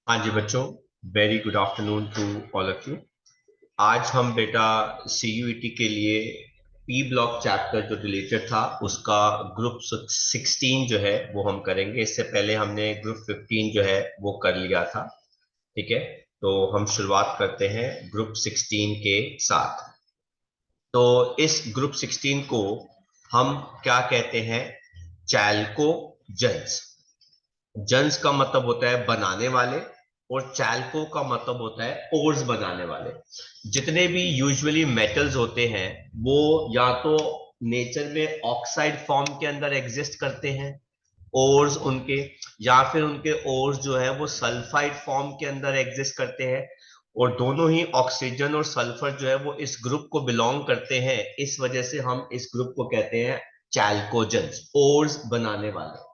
हाँ जी बच्चों, very good afternoon to all of you. आज हम बेटा सीयूईटी के लिए पी ब्लॉक चैप्टर जो रिलेटेड था उसका ग्रुप 16 जो है वो हम करेंगे। इससे पहले हमने ग्रुप 15 जो है वो कर लिया था। ठीक है, तो हम शुरुआत करते हैं ग्रुप 16 के साथ। तो इस ग्रुप 16 को हम क्या कहते हैं? चैल्को जन्स। जन्स का मतलब होता है बनाने वाले, और चैल्को का मतलब होता है ओर्स बनाने वाले। जितने भी यूजुअली मेटल्स होते हैं वो या तो नेचर में ऑक्साइड फॉर्म के अंदर एग्जिस्ट करते हैं, ओर्स उनके, या फिर उनके ओर्स जो है वो सल्फाइड फॉर्म के अंदर एग्जिस्ट करते हैं। और दोनों ही ऑक्सीजन और सल्फर जो है वो इस ग्रुप को बिलोंग करते हैं। इस वजह से हम इस ग्रुप को कहते हैं चैल्कोजेंस, ओर्स बनाने वाले।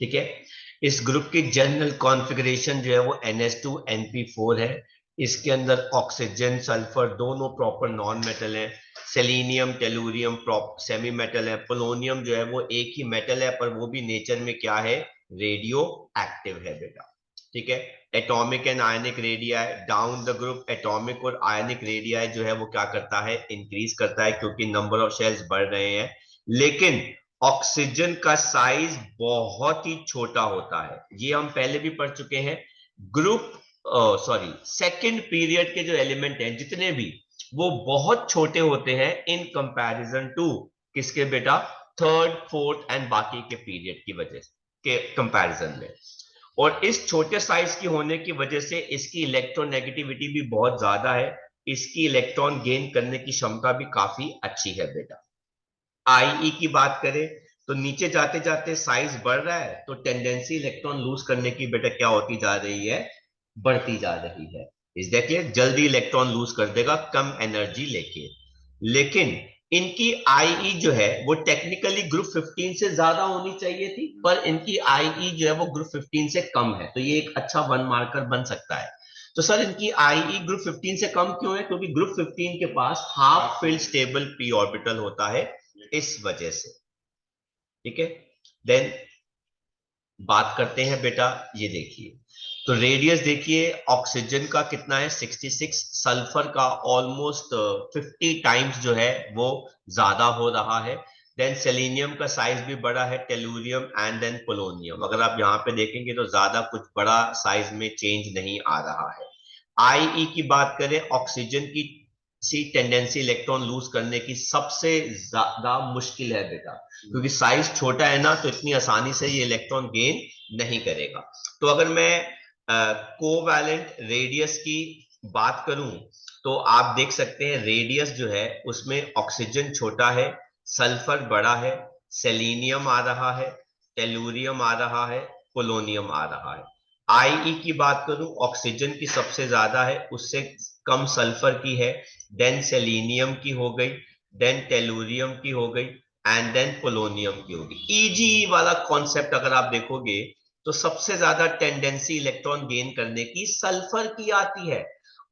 ठीक है, इस ग्रुप की जनरल कॉन्फ़िगरेशन जो है वो NH2 NP4 है। इसके अंदर ऑक्सीजन सल्फर दोनों प्रॉपर नॉन मेटल है। सेलेनियम टेलुरियम सेमी मेटल है। पोलोनियम जो है वो एक ही मेटल है, पर वो भी नेचर में क्या है? रेडियो एक्टिव है बेटा। ठीक है, atomic and ionic radii down the group, atomic और आयनिक रेडियाई जो है वो क्या करता है? इंक्रीज करता है, क्योंकि नंबर ऑफ शेल्स बढ़ रहे हैं। लेकिन ऑक्सीजन का साइज बहुत ही छोटा होता है, ये हम पहले भी पढ़ चुके हैं। ग्रुप सॉरी सेकंड पीरियड के जो एलिमेंट हैं जितने भी, वो बहुत छोटे होते हैं इन कंपैरिजन टू किसके बेटा? थर्ड फोर्थ एंड बाकी के पीरियड की वजह के कंपैरिजन में। और इस छोटे साइज की होने की वजह से इसकी इलेक्ट्रोनेगेटिविटी भी बहुत ज्यादा है। इसकी इलेक्ट्रॉन गेन करने की क्षमता भी काफी अच्छी है बेटा। आईई की बात करें तो नीचे जाते जाते साइज बढ़ रहा है, तो टेंडेंसी इलेक्ट्रॉन लूज करने की बेटा क्या होती जा रही है? बढ़ती जा रही है। इस देखिए, जल्दी इलेक्ट्रॉन लूज कर देगा कम एनर्जी लेके। लेकिन इनकी आईई जो है वो टेक्निकली ग्रुप 15 से ज्यादा होनी चाहिए थी, पर इनकी आईई जो है वो ग्रुप 15 से कम है। तो ये एक अच्छा वन मार्कर बन सकता है। तो सर इनकी आईई ग्रुप 15 से कम क्यों है? क्योंकि ग्रुप 15 के पास half filled stable P orbital होता है, इस वजह से। ठीक है, देन बात करते हैं बेटा, ये देखिए, तो रेडियस देखिए ऑक्सीजन का कितना है? 66। सल्फर का ऑलमोस्ट 50 टाइम्स जो है वो ज्यादा हो रहा है। देन सेलेनियम का साइज भी बड़ा है, टेलुरियम एंड देन पोलोनियम। अगर आप यहां पे देखेंगे तो ज्यादा कुछ बड़ा साइज में चेंज नहीं आ रहा है। आईई की बात करें, ऑक्सीजन की सी टेंडेंसी इलेक्ट्रॉन लूज करने की सबसे ज्यादा मुश्किल है बेटा, क्योंकि साइज छोटा है ना, तो इतनी आसानी से ये इलेक्ट्रॉन गेन नहीं करेगा। तो अगर मैं कोवैलेंट रेडियस की बात करूं, तो आप देख सकते हैं रेडियस जो है उसमें ऑक्सीजन छोटा है, सल्फर बड़ा है, सेलेनियम आ रहा है, टेलुरियम आ रहा है, पोलोनियम आ रहा है। आईई की बात करूं, ऑक्सीजन की सबसे ज्यादा है, उससे कम सल्फर की है, देन सेलेनियम की हो गई, देन टेलुरियम की हो गई, एंड देन पोलोनियम की होगी। ईजी वाला कॉन्सेप्ट अगर आप देखोगे तो सबसे ज्यादा टेंडेंसी इलेक्ट्रॉन गेन करने की सल्फर की आती है।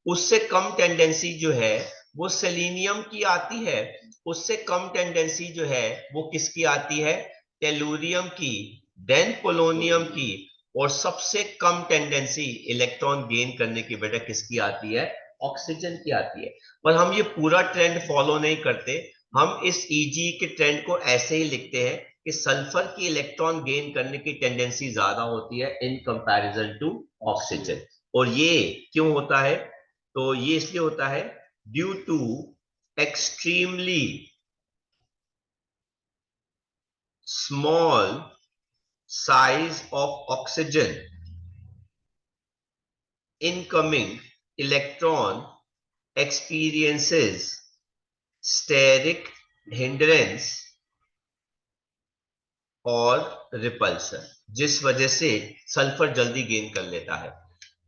उससे कम टेंडेंसी जो है वो सेलेनियम की आती है। उससे कम टेंडेंसी जो है वो किसकी आती है? टेलुरियम की, देन पोलोनियम की। और सबसे कम टेंडेंसी इलेक्ट्रॉन गेन करने की बेटा किसकी आती है? ऑक्सीजन की आती है। पर हम ये पूरा ट्रेंड फॉलो नहीं करते। हम इस ईजी के ट्रेंड को ऐसे ही लिखते हैं कि सल्फर की इलेक्ट्रॉन गेन करने की टेंडेंसी ज्यादा होती है इन कंपैरिजन टू ऑक्सीजन। और ये क्यों होता है? तो ये इसलिए होता है due to extremely small size of oxygen incoming electron experiences steric hindrance और रिपल्शन, जिस वजह से सल्फर जल्दी गेन कर लेता है।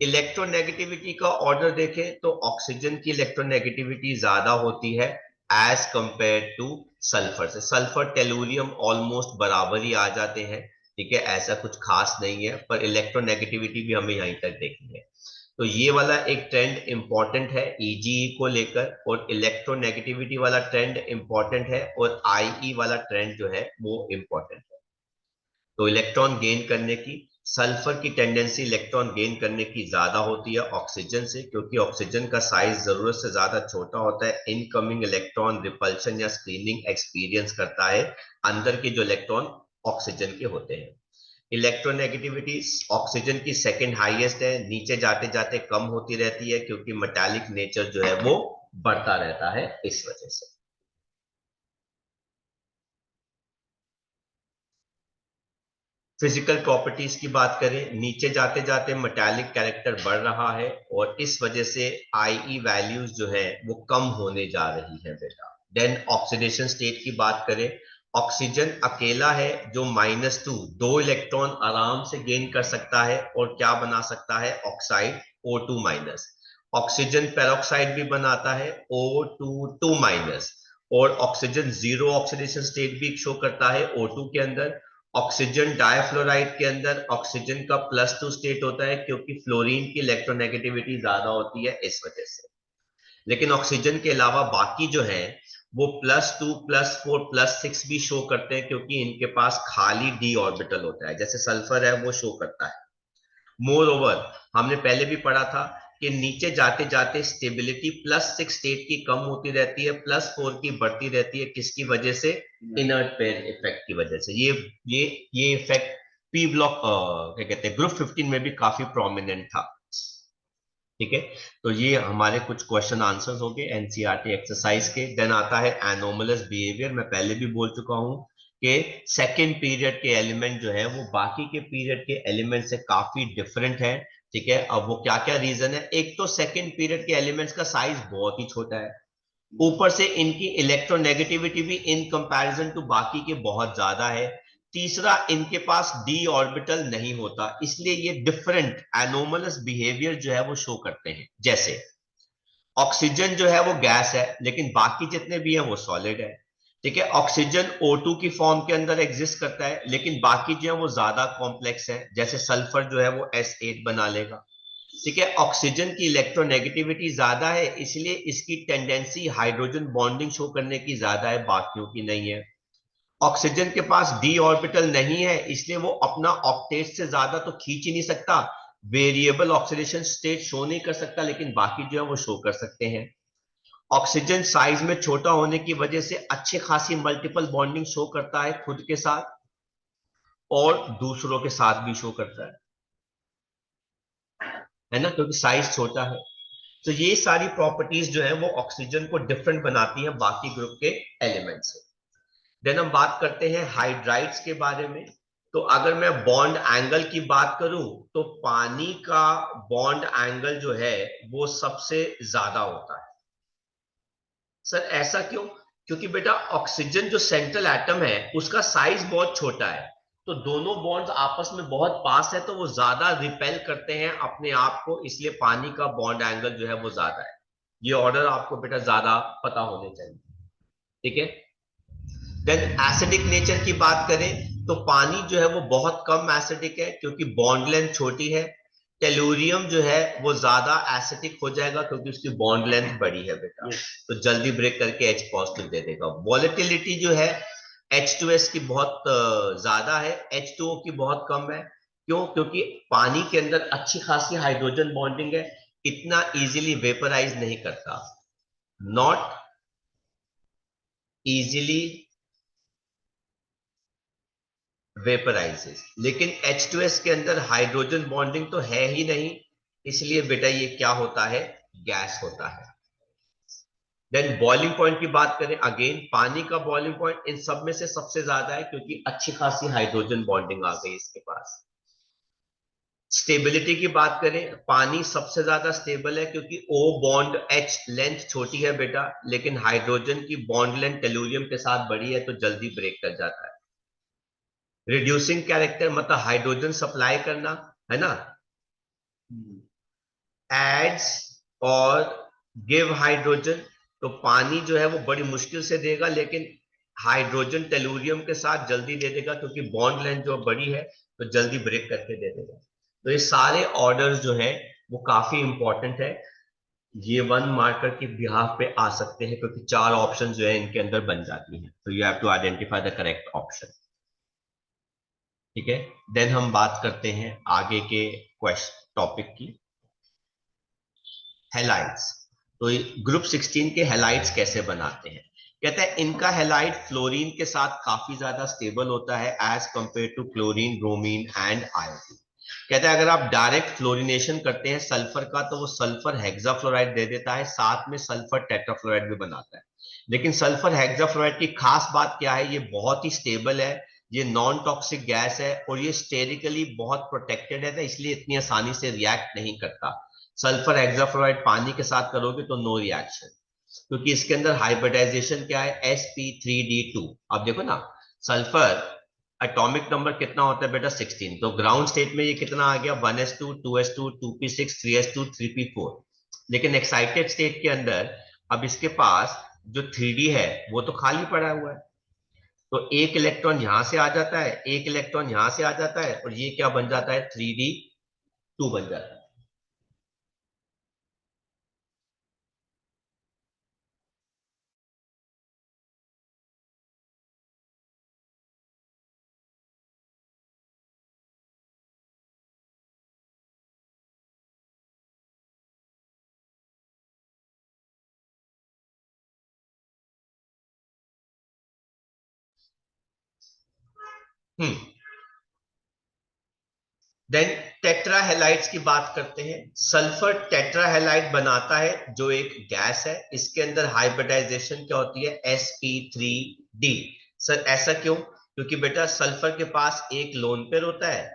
इलेक्ट्रोनेगेटिविटी का ऑर्डर देखें तो ऑक्सीजन की इलेक्ट्रोनेगेटिविटी ज्यादा होती है एज कंपेयर टू सल्फर से। सल्फर टेलुरियम ऑलमोस्ट बराबर ही आ जाते हैं। ठीक है, ऐसा कुछ खास नहीं है, पर इलेक्ट्रोनेगेटिविटी भी हमें यहीं तक देखनी है। तो ये वाला एक ट्रेंड इंपॉर्टेंट है ईजीई को लेकर, और इलेक्ट्रोनेगेटिविटी वाला ट्रेंड इंपॉर्टेंट है, और आईई वाला ट्रेंड जो है वो इंपॉर्टेंट है। तो इलेक्ट्रॉन गेन करने की सल्फर की टेंडेंसी इलेक्ट्रॉन गेन करने की ज्यादा होती है ऑक्सीजन से, क्योंकि ऑक्सीजन का साइज जरूरत से ज्यादा छोटा होता है। इनकमिंग इलेक्ट्रॉन रिपल्शन या स्क्रीनिंग एक्सपीरियंस करता है अंदर के जो इलेक्ट्रॉन ऑक्सीजन के होते हैं। इलेक्ट्रोनेगेटिविटी ऑक्सीजन की सेकंड हाईएस्ट है, नीचे जाते जाते कम होती रहती है क्योंकि मेटालिक नेचर जो है वो बढ़ता रहता है इस वजह से। फिजिकल प्रॉपर्टीज की बात करें, नीचे जाते जाते मेटालिक कैरेक्टर बढ़ रहा है और इस वजह से आईई वैल्यूज जो है वो कम होने जा रही है बेटा। देन ऑक्सीडेशन स्टेट की बात करें, ऑक्सीजन अकेला है जो -2 दो इलेक्ट्रॉन आराम से गेन कर सकता है और क्या बना सकता है, ऑक्साइड O2-। ऑक्सीजन पेरोक्साइड भी बनाता है O2-, और ऑक्सीजन जीरो ऑक्सीडेशन स्टेट भी शो करता है O2 के अंदर। ऑक्सीजन डाइफ्लोराइड के अंदर ऑक्सीजन का +2 स्टेट होता है क्योंकि फ्लोरीन की इलेक्ट्रोनेगेटिविटी ज्यादा होती है इस वजह से। लेकिन ऑक्सीजन के अलावा बाकी जो है वो +2, +4, +6 भी शो करते हैं क्योंकि इनके पास खाली d ऑर्बिटल होता है, जैसे सल्फर है वो शो करता है। मोर ओवर हमने पहले भी पढ़ा था कि नीचे जाते जाते स्टेबिलिटी +6 स्टेट की कम होती रहती है, +4 की बढ़ती रहती है। किसकी वजह से, इनर्ट पेयर इफेक्ट की वजह से। ये ये इफेक्ट पी ब्लॉक क्या कहते हैं ग्रुप 15 में भी काफी प्रोमिनेंट था। ठीक है, तो ये हमारे कुछ क्वेश्चन आंसर्स हो गए एनसीईआरटी एक्सरसाइज के। देन आता है एनोमलस बिहेवियर। मैं पहले भी बोल चुका हूं कि सेकेंड पीरियड के एलिमेंट जो है वो बाकी के पीरियड के एलिमेंट से काफी डिफरेंट है। ठीक है, अब वो क्या क्या रीजन है, एक तो सेकेंड पीरियड के एलिमेंट्स का साइज बहुत ही छोटा है, ऊपर से इनकी इलेक्ट्रोनेगेटिविटी भी इन कंपैरिजन टू बाकी के बहुत ज्यादा है। तीसरा, इनके पास डी ऑर्बिटल नहीं होता, इसलिए ये डिफरेंट एनोमलस बिहेवियर जो है वो शो करते हैं। जैसे ऑक्सीजन जो है वो गैस है लेकिन बाकी जितने भी हैं वो सॉलिड है। ठीक है, ऑक्सीजन O2 की फॉर्म के अंदर एग्जिस्ट करता है लेकिन बाकी जो है वो ज्यादा कॉम्प्लेक्स है, जैसे सल्फर जो है वो S8 बना लेगा। ठीक है, ऑक्सीजन की इलेक्ट्रोनेगेटिविटी ज्यादा है इसलिए इसकी टेंडेंसी हाइड्रोजन बॉन्डिंग शो करने की ज्यादा है, बाकियों की नहीं है। ऑक्सीजन के पास डी ऑर्बिटल नहीं है इसलिए वो अपना ऑक्टेट से ज्यादा तो खींच ही नहीं सकता, वेरिएबल ऑक्सीडेशन स्टेट शो नहीं कर सकता, लेकिन बाकी जो है वो शो कर सकते हैं। ऑक्सीजन साइज में छोटा होने की वजह से अच्छे खासी मल्टीपल बॉन्डिंग शो करता है खुद के साथ और दूसरों के साथ भी शो करता है ना, क्योंकि साइज छोटा है। तो ये सारी प्रॉपर्टीज जो है वो ऑक्सीजन को डिफरेंट बनाती हैं बाकी ग्रुप के एलिमेंट से। देन हम बात करते हैं हाइड्राइड्स के बारे में। तो अगर मैं बॉन्ड एंगल की बात करूं तो पानी का बॉन्ड एंगल जो है वो सबसे ज्यादा होता है। सर ऐसा क्यों, क्योंकि बेटा ऑक्सीजन जो सेंट्रल एटम है उसका साइज बहुत छोटा है, तो दोनों बॉन्ड्स आपस में बहुत पास है तो वो ज्यादा रिपेल करते हैं अपने आप को, इसलिए पानी का बॉन्ड एंगल जो है वो ज्यादा है। ये ऑर्डर आपको बेटा ज्यादा पता होने चाहिए। ठीक है, देन एसिडिक नेचर की बात करें तो पानी जो है वो बहुत कम एसिडिक है क्योंकि बॉन्ड लेंथ छोटी है। टेलुरियम जो है वो ज्यादा एसिडिक हो जाएगा क्योंकि उसकी बॉन्ड लेंथ बड़ी है बेटा, तो जल्दी ब्रेक करके H पॉजिटिव दे देगा। वॉलेटिलिटी जो है H2S की बहुत ज्यादा है, H2O की बहुत कम है। क्यों, क्योंकि पानी के अंदर अच्छी खासी हाइड्रोजन बॉन्डिंग है, इतना इजीली वेपराइज नहीं करता, नॉट इजीली वेपराइजेस। लेकिन H2S के अंदर हाइड्रोजन बॉन्डिंग तो है ही नहीं, इसलिए बेटा ये क्या होता है, गैस होता है। देन बॉइलिंग पॉइंट की बात करें, अगेन पानी का बॉइलिंग पॉइंट इन सब में से सबसे ज्यादा है क्योंकि अच्छी खासी हाइड्रोजन बॉन्डिंग आ गई इसके पास। स्टेबिलिटी की बात करें, पानी सबसे ज्यादा स्टेबल है क्योंकि O बॉन्ड H लेंथ छोटी है बेटा, लेकिन हाइड्रोजन की बॉन्ड लेंथ टेलुरियम के साथ बड़ी है तो जल्दी ब्रेक कर जाता है। रिड्यूसिंग कैरेक्टर मतलब हाइड्रोजन सप्लाई करना, है ना, एड्स और गिव हाइड्रोजन। तो पानी जो है वो बड़ी मुश्किल से देगा लेकिन हाइड्रोजन टेलुरियम के साथ जल्दी दे देगा क्योंकि बॉन्ड लेंथ जो बड़ी है तो जल्दी ब्रेक करके दे देगा। तो ये सारे ऑर्डर्स जो है वो काफी इंपॉर्टेंट है, ये 1 मार्कर के बिहाफ पे आ सकते हैं क्योंकि 4 ऑप्शन जो है इनके अंदर बन जाती हैं, तो you have to identify the correct option. ठीक है। देन हम बात करते हैं आगे के क्वेश्चन टॉपिक की, हेलाइड्स। तो ग्रुप 16 के हेलाइड्स कैसे बनाते हैं? कहते हैं इनका हेलाइड फ्लोरीन के साथ काफी ज्यादा स्टेबल होता है as compare to chlorine, bromine and iodine. कहते हैं अगर आप डायरेक्ट फ्लोरिनेशन करते हैं सल्फर का तो वो सल्फर हेक्साफ्लोराइड दे देता है, साथ में सल्फर टेट्राफ्लोराइड भी बनाता है। लेकिन सल्फर हेक्साफ्लोराइड की खास बात क्या है, ये बहुत ही स्टेबल है, ये नॉन टॉक्सिक गैस है और ये स्टेरिकली बहुत प्रोटेक्टेड है, तो इसलिए इतनी आसानी से रिएक्ट नहीं करता। सल्फर हेक्साफ्लोराइड पानी के साथ करोगे तो नो रिएक्शन, क्योंकि इसके अंदर हाइब्रिडाइजेशन क्या है, sp3d2। अब देखो ना, सल्फर एटॉमिक नंबर कितना होता है बेटा, 16। तो ग्राउंड स्टेट में ये कितना आ गया, 1s2 2s2 2p6 3s2 3p4। लेकिन एक्साइटेड स्टेट के अंदर अब इसके पास जो 3d है वो तो खाली पड़ा हुआ है, तो एक इलेक्ट्रॉन यहां से आ जाता है, एक इलेक्ट्रॉन यहां से आ जाता है और ये क्या बन जाता है, 3d2 बन जाता है। हम्म। देन टेट्राहेलाइड्स की बात करते हैं। सल्फर टेट्राहेलाइड बनाता है जो एक गैस है, इसके अंदर हाइब्रिडाइजेशन क्या होती है, sp3d। सर ऐसा क्यों, क्योंकि बेटा सल्फर के पास एक लोन पेयर होता है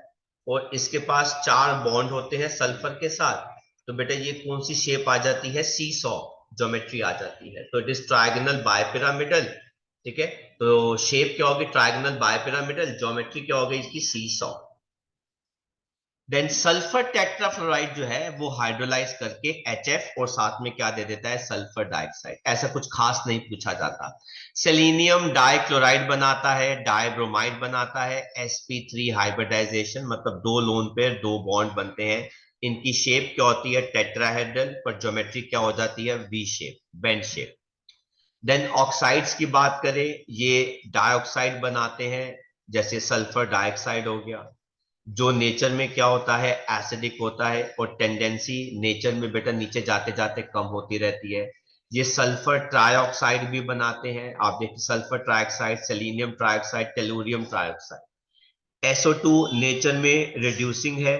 और इसके पास 4 बॉन्ड होते हैं सल्फर के साथ। तो बेटा ये कौन सी शेप आ जाती है, सी सॉ ज्योमेट्री आ जाती है, तो इट इज ट्राइगोनल बायपिरामिडल। ठीक है, तो शेप क्या होगी, ट्राइगोनल बायपिरामिडल, ज्योमेट्री क्या होगी इसकी, सी सॉ। देन सल्फर टेट्राफ्लोराइड जो है वो हाइड्रोलाइज करके HF और साथ में क्या दे देता है, सल्फर डाइऑक्साइड। ऐसा कुछ खास नहीं पूछा जाता। सेलेनियम डाइक्लोराइड बनाता है, डाइब्रोमाइड बनाता है, sp3 हाइब्रिडाइजेशन, मतलब 2 लोन पेयर 2 बॉन्ड बनते हैं। इनकी शेप क्या होती है, टेट्राहेड्रल, पर ज्योमेट्री क्या हो जाती है, V shape, bend shape. Then oxides की बात करें, ये डाइऑक्साइड बनाते हैं, जैसे सल्फर डाइऑक्साइड हो गया, जो नेचर में क्या होता है, एसिडिक होता है और टेंडेंसी नेचर में बेटा नीचे जाते जाते कम होती रहती है। ये सल्फर ट्राइऑक्साइड भी बनाते हैं, आप देखिए sulphur trioxide, selenium trioxide, tellurium trioxide. SO2 nature में रिड्यूसिंग है,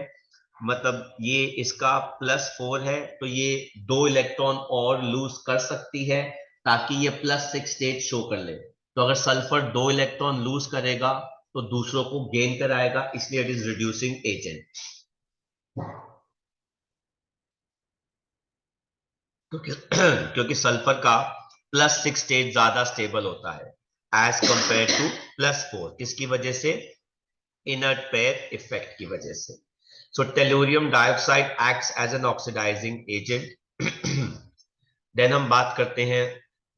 मतलब ये इसका +4 है, तो ये 2 इलेक्ट्रॉन और लूज कर सकती है ताकि ये +6 स्टेट शो कर ले। तो अगर सल्फर 2 इलेक्ट्रॉन लूज करेगा तो दूसरों को गेन कराएगा, इसलिए इट इज रिड्यूसिंग एजेंट। क्योंकि क्योंकि सल्फर का +6 स्टेट ज्यादा स्टेबल होता है एज कंपेयर टू +4, किसकी वजह से, इनर्ट पेयर इफेक्ट की वजह से। So tellurium dioxide acts as an oxidising agent. Then हम बात करते हैं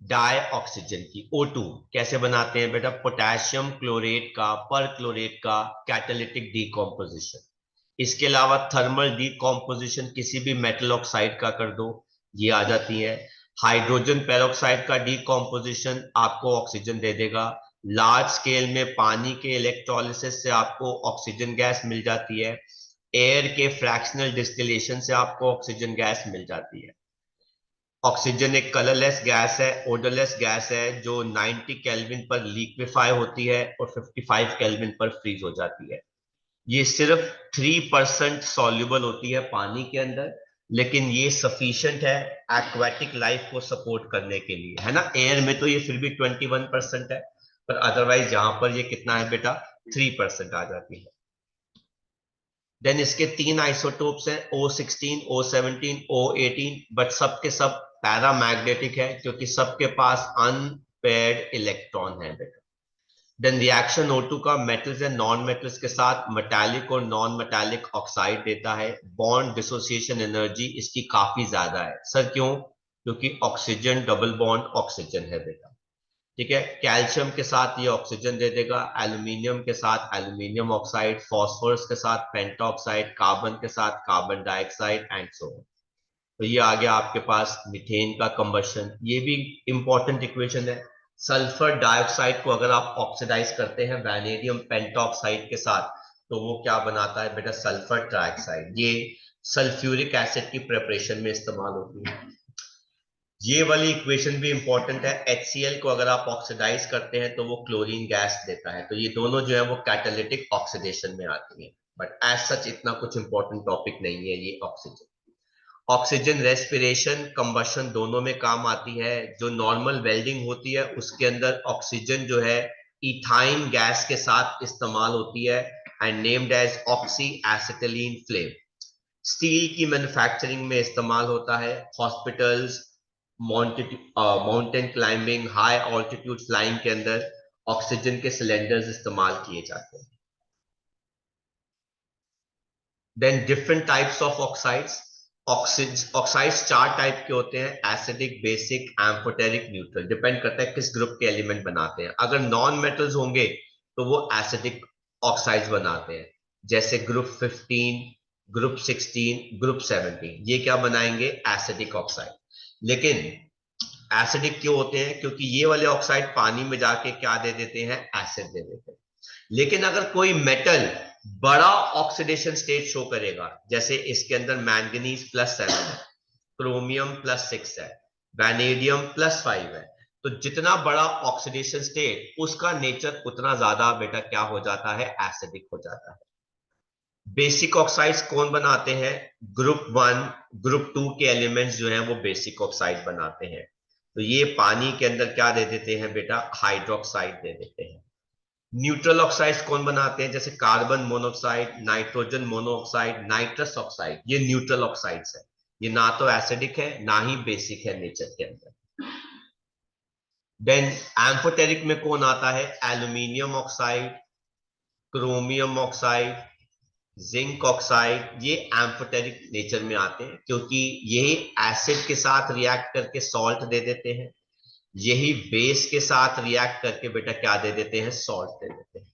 डाई ऑक्सीजन की, O2 कैसे बनाते हैं बेटा, पोटेशियम क्लोरेट का, पर क्लोरेट का कैटालिटिक डीकॉम्पोजिशन। इसके अलावा थर्मल डीकॉम्पोजिशन किसी भी मेटल ऑक्साइड का कर दो, ये आ जाती है। हाइड्रोजन पेरोक्साइड का डीकॉम्पोजिशन आपको ऑक्सीजन दे देगा। लार्ज स्केल में पानी के इलेक्ट्रोलिसिस से आपको ऑक्सीजन गैस मिल जाती है। एयर के फ्रैक्शनल डिस्टिलेशन से आपको ऑक्सीजन गैस मिल जाती है। ऑक्सीजन एक कलरलेस गैस है, ओडरलेस गैस है, जो 90 केल्विन पर लिक्विफाई होती है और 55 केल्विन पर फ्रीज हो जाती है। ये सिर्फ 3% सॉल्युबल होती है पानी के अंदर, लेकिन ये सफिशिएंट है एक्वाटिक लाइफ को सपोर्ट करने के लिए, है ना। एयर में तो ये फिर भी 21% है, पर अदरवाइज यहां पर ये कितना है बेटा, 3% आ जाती है। देन इसके 3 आइसोटोप्स हैं, O16 O17 O18, बट सबके सब पैरामैग्नेटिक है क्योंकि सबके पास अनपेयर्ड इलेक्ट्रॉन है बेटा। देन रिएक्शन O2 का मेटल्स एंड नॉन मेटल्स के साथ मेटालिक और नॉन मेटालिक ऑक्साइड देता है। बॉन्ड डिसोसिएशन एनर्जी इसकी काफी ज्यादा है। सर क्यों, क्योंकि ऑक्सीजन डबल बॉन्ड ऑक्सीजन है बेटा। ठीक है, कैल्शियम के साथ ये ऑक्सीजन दे देगा, एल्यूमिनियम के साथ एल्यूमिनियम ऑक्साइड, फॉस्फोरस के साथ पेंटाऑक्साइड, कार्बन के साथ carbon dioxide and so on. तो ये आ गया आपके पास मीथेन का कंबशन, ये भी इंपॉर्टेंट इक्वेशन है। सल्फर डाइऑक्साइड को अगर आप ऑक्सीडाइज करते हैं वैनेडियम पेंटाऑक्साइड के साथ, तो वो क्या बनाता है बेटा, सल्फर ट्राइऑक्साइड। ये सल्फ्यूरिक एसिड की प्रिपरेशन में इस्तेमाल होती है। ये वाली इक्वेशन भी इंपॉर्टेंट है। HCl को अगर आप ऑक्सीडाइज करते हैं तो वो क्लोरीन गैस देता है, तो ये दोनों जो है वो कैटालिटिक ऑक्सीडेशन में आती है। बट एज सच इतना कुछ इंपॉर्टेंट टॉपिक नहीं है ये ऑक्सीजन। ऑक्सीजन रेस्पिरेशन कंबशन दोनों में काम आती है। जो नॉर्मल वेल्डिंग होती है उसके अंदर ऑक्सीजन जो है इथाइन गैस के साथ इस्तेमाल होती है, and named as oxy acetylene flame. Steel की मैन्युफैक्चरिंग में इस्तेमाल होता है। Hospitals, mountain climbing, high altitude flying के अंदर ऑक्सीजन के सिलेंडर्स इस्तेमाल किए जाते हैं। Then different types of oxides. Oxides चार टाइप के होते हैं, acidic, basic, amphoteric, neutral. Depend करता है किस ग्रुप के एलिमेंट बनाते हैं। अगर नॉन मेटल्स होंगे तो वो एसिडिक ऑक्साइड्स बनाते हैं, जैसे ग्रुप 15, ग्रुप 16, ग्रुप 17, ये क्या बनाएंगे, एसिडिक ऑक्साइड। लेकिन एसिडिक क्यों होते हैं, क्योंकि ये वाले ऑक्साइड पानी में जाके क्या दे देते हैं, एसिड दे देते हैं। लेकिन अगर कोई मेटल बड़ा ऑक्सीडेशन स्टेट शो करेगा, जैसे इसके अंदर मैंगनीज +7 है, क्रोमियम +6 है, वैनेडियम +5 है, तो जितना बड़ा ऑक्सीडेशन स्टेट उसका नेचर उतना ज्यादा बेटा क्या हो जाता है, एसिडिक हो जाता है। बेसिक ऑक्साइड्स कौन बनाते हैं, ग्रुप 1, ग्रुप 2 के एलिमेंट्स जो हैं वो बेसिक ऑक्साइड बनाते हैं। तो ये पानी के अंदर क्या दे देते हैं बेटा, हाइड्रोक्साइड दे देते हैं। न्यूट्रल ऑक्साइड्स कौन बनाते हैं, जैसे carbon monoxide, nitrogen monoxide, nitrous oxide, ये न्यूट्रल ऑक्साइड्स है। ये ना तो एसिडिक है ना ही बेसिक है नेचर के अंदर। देन एम्फोटेरिक में कौन आता है, aluminium oxide, chromium oxide, zinc oxide, ये एम्फोटेरिक नेचर में आते हैं, क्योंकि यही एसिड के साथ रिएक्ट करके सॉल्ट दे देते हैं, यही बेस के साथ रिएक्ट करके बेटा क्या दे देते हैं, सॉल्ट दे देते हैं।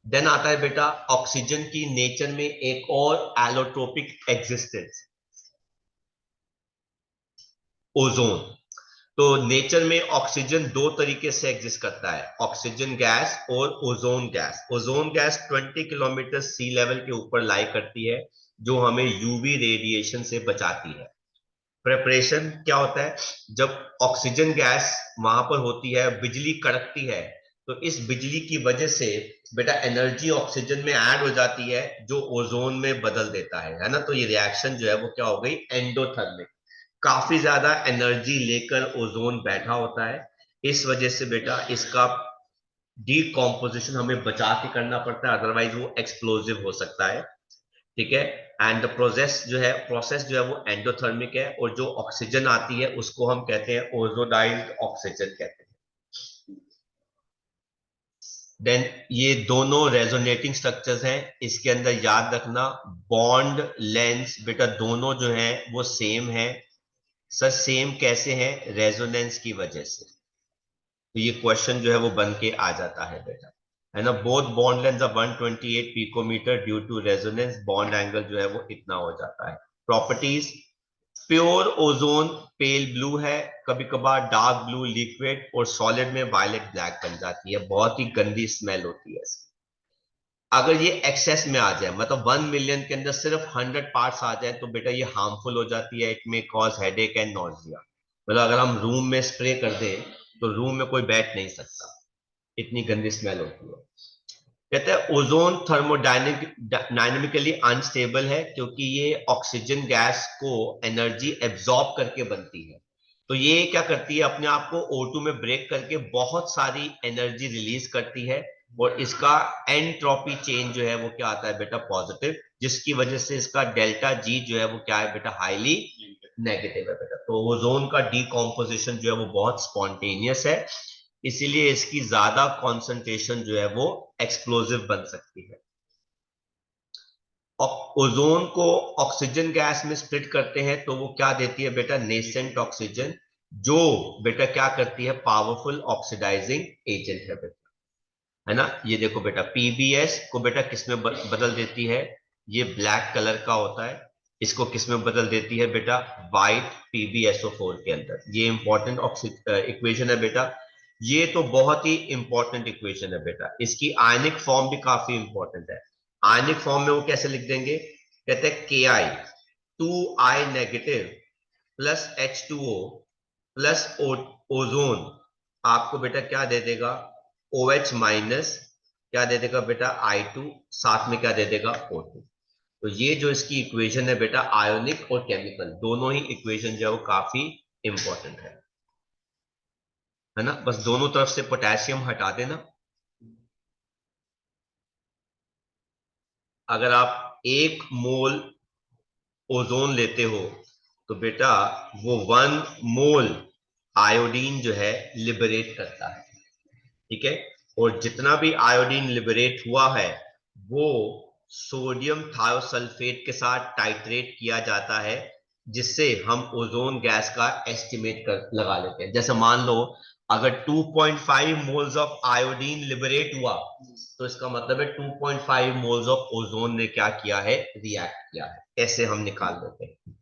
देन आता है बेटा ऑक्सीजन की नेचर में एक और एलोट्रोपिक एग्जिस्टेंस, ओजोन। तो नेचर में ऑक्सीजन दो तरीके से एग्जिस्ट करता है, ऑक्सीजन गैस और ozone gas. Ozone gas 20 kilometre sea level के ऊपर लाई करती है, जो हमें यूवी रेडिएशन से बचाती है। प्रिपरेशन क्या होता है, जब ऑक्सीजन गैस वहां पर होती है, बिजली कड़कती है, तो इस बिजली की वजह से बेटा एनर्जी ऑक्सीजन में ऐड हो जाती है, जो ओजोन में बदल देता है ना। तो ये रिएक्शन जो है वो क्या हो गई, एंडोथर्मिक। काफी ज्यादा एनर्जी लेकर ओजोन बैठा होता है, इस वजह से बेटा इसका डीकॉम्पोजिशन हमें बचा के करना पड़ता है, अदरवाइज वो एक्सप्लोजिव हो सकता है। ठीक है। एंड द प्रोसेस जो है वो एंडोथर्मिक है, और जो ऑक्सीजन आती है उसको हम कहते हैं ओजोनाइज्ड ऑक्सीजन कहते हैं। देन ये दोनों रेजोनेटिंग स्ट्रक्चर्स हैं, इसके अंदर याद रखना बॉन्ड लेंथ बेटा दोनों जो है वो सेम है। सर सेम कैसे है, रेजोनेंस की वजह से। तो ये क्वेश्चन जो है वो बन के आ जाता है बेटा, है ना। Both bond length 128 picometre, due to resonance bond angle जो है वो इतना हो जाता है। Properties, pure ozone pale blue है, कभी कभार डार्क ब्लू लिक्विड, और सॉलिड में वायलेट ब्लैक बन जाती है, बहुत ही गंदी स्मेल होती है इसकी। अगर ये एक्सेस में आ जाए, मतलब 1 मिलियन के अंदर सिर्फ 100 पार्ट्स आ जाए, तो बेटा ये हार्मफुल हो जाती है, इट में कॉज हेडेक एंड नॉजिया। मतलब अगर हम रूम में स्प्रे कर दें तो रूम में कोई बैठ नहीं सकता, इतनी गंदी स्मेल होती है। कहते हैं ओजोन थर्मोडायनेमिकली अनस्टेबल है, क्योंकि ये ऑक्सीजन गैस को एनर्जी एब्जॉर्ब करके बनती है। तो ये क्या करती है, अपने आप को O2 में ब्रेक करके बहुत सारी एनर्जी रिलीज करती है, और इसका एंट्रोपी चेंज जो है वो क्या आता है बेटा, पॉजिटिव, जिसकी वजह से इसका डेल्टा जी जो है वो क्या है बेटा, हाईली नेगेटिव है बेटा। तो ओजोन का डीकॉम्पोजिशन जो है वो बहुत स्पॉन्टेनियस है, इसीलिए इसकी ज्यादा कॉन्सेंट्रेशन जो है वो एक्सप्लोजिव बन सकती है। ओजोन को ऑक्सीजन गैस में स्प्लिट करते हैं तो वो क्या देती है बेटा, नेसेंट ऑक्सीजन, जो बेटा क्या करती है, पावरफुल ऑक्सीडाइजिंग एजेंट है बेटा, है ना। ये देखो बेटा पीबीएस को बेटा किसमें बदल देती है, ये ब्लैक कलर का होता है, इसको किसमें बदल देती है बेटा, व्हाइट PbSO4 के अंदर। ये इंपॉर्टेंट इक्वेशन है बेटा। ये तो बहुत ही इंपॉर्टेंट इक्वेशन है बेटा, इसकी आयनिक फॉर्म भी काफी इंपॉर्टेंट है। आयनिक फॉर्म में वो कैसे लिख देंगे, कहते हैं के आई 2I negative plus H2O plus ozone आपको बेटा क्या दे देगा, OH माइनस, क्या दे देगा बेटा I2, साथ में क्या दे देगा O2। तो ये जो इसकी इक्वेशन है बेटा, आयोनिक और केमिकल दोनों ही इक्वेशन जो है वो काफी इंपॉर्टेंट है ना। बस दोनों तरफ से पोटेशियम हटा देना। अगर आप 1 मोल ओजोन लेते हो तो बेटा वो 1 मोल आयोडीन जो है लिबरेट करता है, ठीक है। और जितना भी आयोडीन लिबरेट हुआ है वो सोडियम थायोसल्फेट के साथ टाइट्रेट किया जाता है, जिससे हम ओजोन गैस का एस्टिमेट कर लगा लेते हैं। जैसे मान लो अगर 2.5 मोल्स ऑफ आयोडीन लिबरेट हुआ तो इसका मतलब है 2.5 मोल्स ऑफ ओजोन ने क्या किया है, रिएक्ट किया है। ऐसे हम निकाल देते हैं।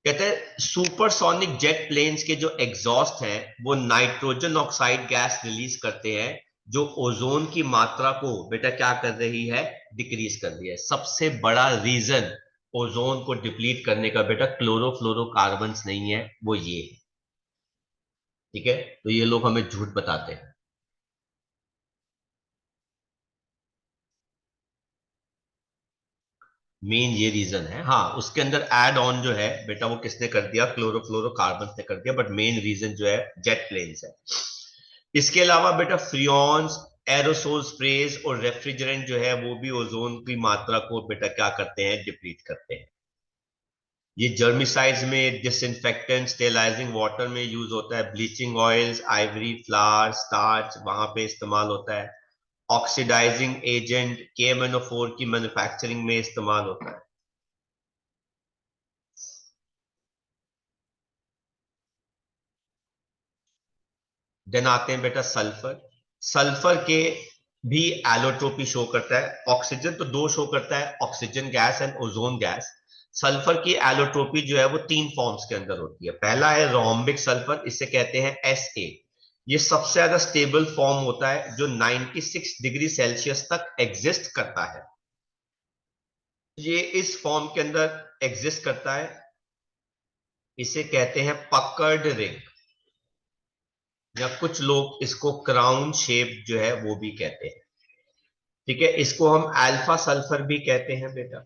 कहते हैं सुपरसोनिक जेट प्लेन्स के जो एग्जॉस्ट हैं वो नाइट्रोजन ऑक्साइड गैस रिलीज करते हैं, जो ओजोन की मात्रा को बेटा क्या कर रही है, डिक्रीज कर रही है। सबसे बड़ा रीजन ओजोन को डिप्लीट करने का बेटा क्लोरोफ्लोरोकार्बन्स नहीं है, वो ये है, ठीक है। तो ये लोग हमें झूठ बताते हैं। मेन ये रीजन है, हाँ उसके अंदर एड ऑन जो है बेटा वो किसने कर दिया, क्लोरोफ्लोरोकार्बन ने कर दिया, बट मेन रीजन जो है जेट प्लेन्स है। इसके अलावा बेटा फ्रियॉन्स, एरोसोल स्प्रेज और रेफ्रिजरेंट जो है वो भी ओजोन की मात्रा को बेटा क्या करते हैं, डिप्लीट करते हैं। ये जर्मिसाइड्स में, डिसइंफेक्टेंट, स्टेलाइजिंग वाटर में यूज होता है, bleaching oils, Ivory flower, starch वहां पे इस्तेमाल होता है, ऑक्सीडाइजिंग एजेंट KMnO4 की मैन्युफैक्चरिंग में इस्तेमाल होता है। देन आते हैं बेटा सल्फर। सल्फर के भी एलोट्रोपी शो करता है। ऑक्सीजन तो दो शो करता है, oxygen gas and ozone gas. Sulphur की एलोट्रोपी जो है वो 3 फॉर्म्स के अंदर होती है। पहला है रोम्बिक सल्फर, इसे कहते हैं SA। ये सबसे ज्यादा स्टेबल फॉर्म होता है जो 96 डिग्री सेल्सियस तक एग्जिस्ट करता है। ये इस फॉर्म के अंदर एग्जिस्ट करता है, इसे कहते हैं पकर्ड रिंग, या कुछ लोग इसको क्राउन शेप जो है वो भी कहते हैं, ठीक है। इसको हम अल्फा सल्फर भी कहते हैं बेटा।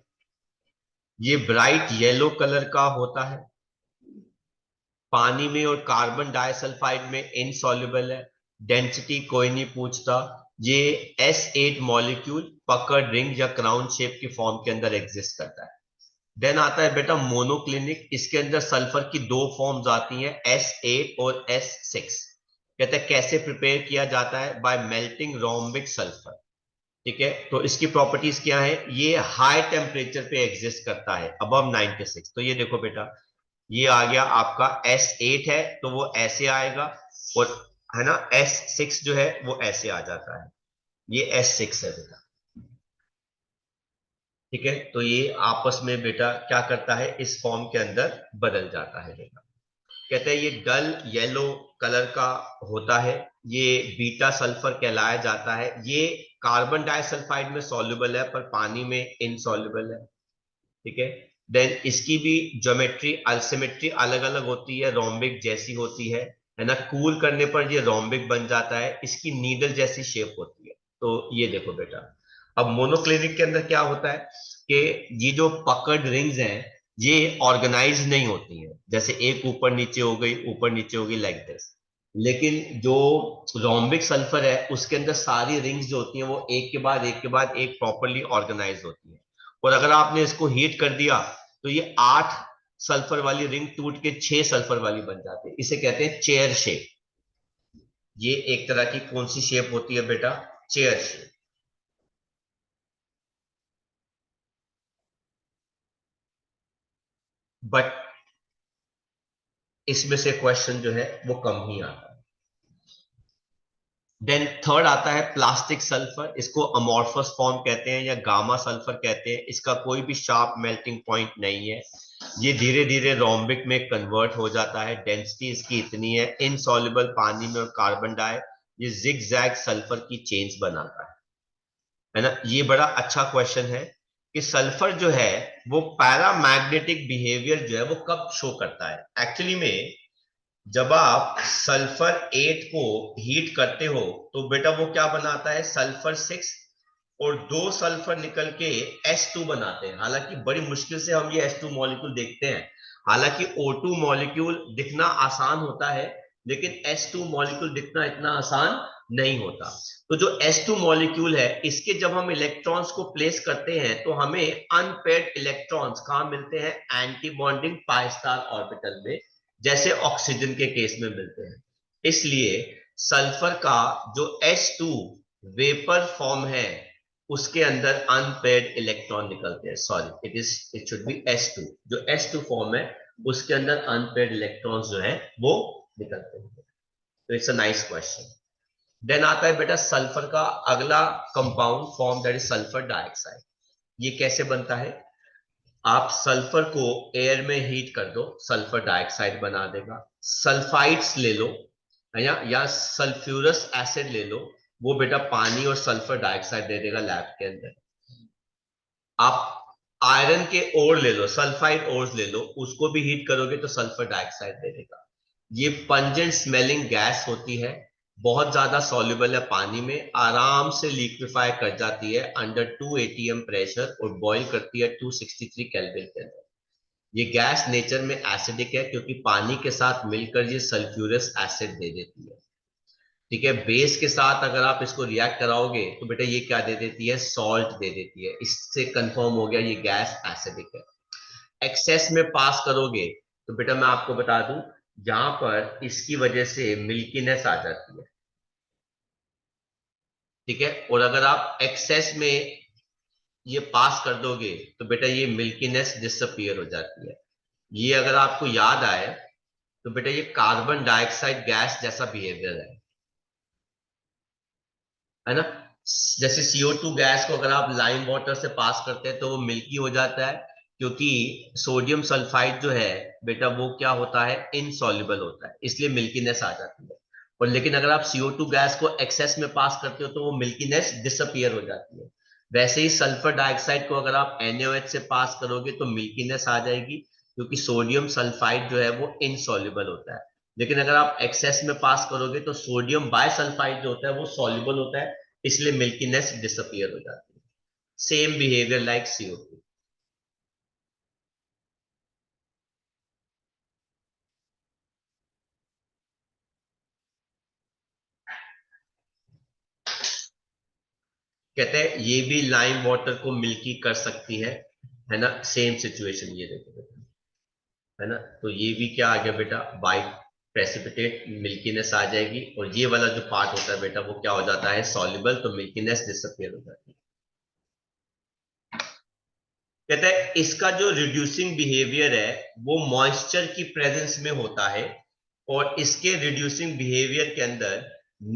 ये ब्राइट येलो कलर का होता है, पानी में और कार्बन डाइसल्फाइड में इनसॉल्युबल है, डेंसिटी कोई नहीं पूछता। ये S8 मॉलिक्यूल पकड़ रिंग या क्राउन शेप की फॉर्म के अंदर एग्जिस्ट करता है। देन आता है बेटा मोनोक्लिनिक, इसके अंदर सल्फर की 2 फॉर्म्स आती हैं, S8 और S6। कहते हैं कैसे प्रिपेयर किया जाता है, बाय मेल्टिंग रोम्बिक सल्फर, ठीक है। तो इसकी प्रॉपर्टीज क्या है, ये हाई टेम्परेचर पे एग्जिस्ट करता है अबव 96। तो ये देखो बेटा, ये आ गया आपका S8 है तो वो ऐसे आएगा, और है ना S6 जो है वो ऐसे आ जाता है, ये S6 है बेटा, ठीक है। तो ये आपस में बेटा क्या करता है, इस फॉर्म के अंदर बदल जाता है बेटा। कहते हैं ये डल येलो कलर का होता है, ये बीटा सल्फर कहलाया जाता है। ये कार्बन डाइसल्फाइड में सॉल्युबल है पर पानी में इनसॉल्युबल है, ठीक है। देन इसकी भी ज्योमेट्री अल्सिमेट्री अलग अलग होती है, रोम्बिक जैसी होती है ना। कूल करने पर ये रोम्बिक बन जाता है, इसकी नीडल जैसी शेप होती है। तो ये देखो बेटा, अब मोनोक्लिनिक के अंदर क्या होता है कि ये जो पकड़ रिंग्स हैं ये ऑर्गेनाइज नहीं होती हैं, जैसे एक ऊपर नीचे हो गई, ऊपर नीचे हो गई, लाइक दिस। लेकिन जो रोम्बिक सल्फर है उसके अंदर सारी रिंग्स जो होती हैं वो एक के बाद एक के बाद एक प्रॉपरली ऑर्गेनाइज होती है। और अगर आपने इसको हीट कर दिया तो ये 8 सल्फर वाली रिंग टूट के 6 सल्फर वाली बन जाती है, इसे कहते हैं चेयर शेप। ये एक तरह की कौन सी शेप होती है बेटा, चेयर शेप। बट इसमें से क्वेश्चन जो है वो कम ही आता है। देन थर्ड आता है प्लास्टिक सल्फर, इसको अमॉर्फस फॉर्म कहते हैं या गामा सल्फर कहते हैं। इसका कोई भी शार्प मेल्टिंग पॉइंट नहीं है, ये धीरे धीरे रोम्बिक में कन्वर्ट हो जाता है। डेंसिटी इसकी इतनी है, इनसॉल्युबल पानी में और कार्बन डाई, ये जिग जैग सल्फर की चेन्स बनाता है ना। ये बड़ा अच्छा क्वेश्चन है कि सल्फर जो है वो पैरामैग्नेटिक बिहेवियर जो है वो कब शो करता है। एक्चुअली में जब आप सल्फर 8 को हीट करते हो तो बेटा वो क्या बनाता है, सल्फर 6 और दो सल्फर निकल के S2 बनाते हैं। हालांकि बड़ी मुश्किल से हम ये S2 मॉलिक्यूल देखते हैं। हालांकि O2 मॉलिक्यूल दिखना आसान होता है, लेकिन S2 मॉलिक्यूल दिखना इतना आसान नहीं होता। तो जो S2 मॉलिक्यूल है, इसके जब हम इलेक्ट्रॉन्स को प्लेस करते हैं तो हमें अनपेयर्ड इलेक्ट्रॉन्स कहां मिलते हैं, anti bonding pi star orbital में, जैसे ऑक्सीजन के केस में मिलते हैं। इसलिए सल्फर का जो H2 वेपर फॉर्म है उसके अंदर अनपेयर्ड इलेक्ट्रॉन निकलते हैं। Sorry, it should be S2। जो S2 फॉर्म है उसके अंदर अनपेयर्ड इलेक्ट्रॉन्स जो है वो निकलते हैं। तो it's a nice question. Then आता है बेटा सल्फर का अगला compound form, that is sulphur dioxide. ये कैसे बनता है, आप सल्फर को एयर में हीट कर दो, सल्फर डाइऑक्साइड बना देगा। सल्फाइड्स ले लो या सल्फ्यूरस एसिड ले लो, वो बेटा पानी और सल्फर डाइऑक्साइड दे देगा लैब के अंदर। आप आयरन के ओर ले लो, सल्फाइड ओर्स ले लो, उसको भी हीट करोगे तो सल्फर डाइऑक्साइड दे देगा। ये पंजेंट स्मेलिंग गैस होती है, बहुत ज्यादा सॉल्युबल है पानी में, आराम से लिक्विफाई कर जाती है अंडर 2 atm प्रेशर और बॉईल करती है 263 केल्विन के अंदर। ये गैस नेचर में एसिडिक है क्योंकि पानी के साथ मिलकर ये सल्फ्यूरस एसिड दे देती है। ठीक है, बेस के साथ अगर आप इसको रिएक्ट कराओगे तो बेटा ये क्या दे देती है, सॉल्ट दे देती है। इससे कंफर्म हो गया ये गैस एसिडिक है। एक्सेस में पास करोगे तो बेटा मैं आपको बता दूं, यहां पर इसकी वजह से मिल्कीनेस आ जाती है। ठीक है, और अगर आप एक्सेस में ये पास कर दोगे तो बेटा ये मिल्कीनेस डिसअपियर हो जाती है। ये अगर आपको याद आए तो बेटा ये कार्बन डाइऑक्साइड गैस जैसा बिहेवियर है ना। जैसे CO2 गैस को अगर आप लाइम वाटर से पास करते हैं तो वो मिल्की हो जाता है, क्योंकि सोडियम सल्फाइड जो है बेटा वो क्या होता है, इनसॉल्युबल होता है, इसलिए मिल्कीनेस आ जाती है। और लेकिन अगर आप CO2 गैस को एक्सेस में पास करते हो तो वो मिल्कीनेस डिसअपियर हो जाती है। वैसे ही सल्फर डाइऑक्साइड को अगर आप NaOH से पास करोगे तो मिल्कीनेस आ जाएगी, क्योंकि सोडियम सल्फाइड जो है वो इनसॉल्युबल होता है। लेकिन अगर आप एक्सेस में पास करोगे तो सोडियम बायसल्फाइड जो होता है वो सॉल्युबल होता है, इसलिए मिल्कीनेस डिसअपियर हो जाती है। Same behaviour like CO2। कहते हैं ये भी लाइम वाटर को मिल्की कर सकती है ना। सेम सिचुएशन ये देखो बेटा, है ना। तो ये भी क्या आ गया बेटा, बाई प्रेसिपिटेट मिल्कीनेस आ जाएगी, और ये वाला जो पार्ट होता है बेटा वो क्या हो जाता है, सॉल्युबल, तो मिल्कीनेस डिसअपियर हो जाती है। कहते हैं इसका जो रिड्यूसिंग बिहेवियर है वो मॉइस्चर की प्रेजेंस में होता है, और इसके रिड्यूसिंग बिहेवियर के अंदर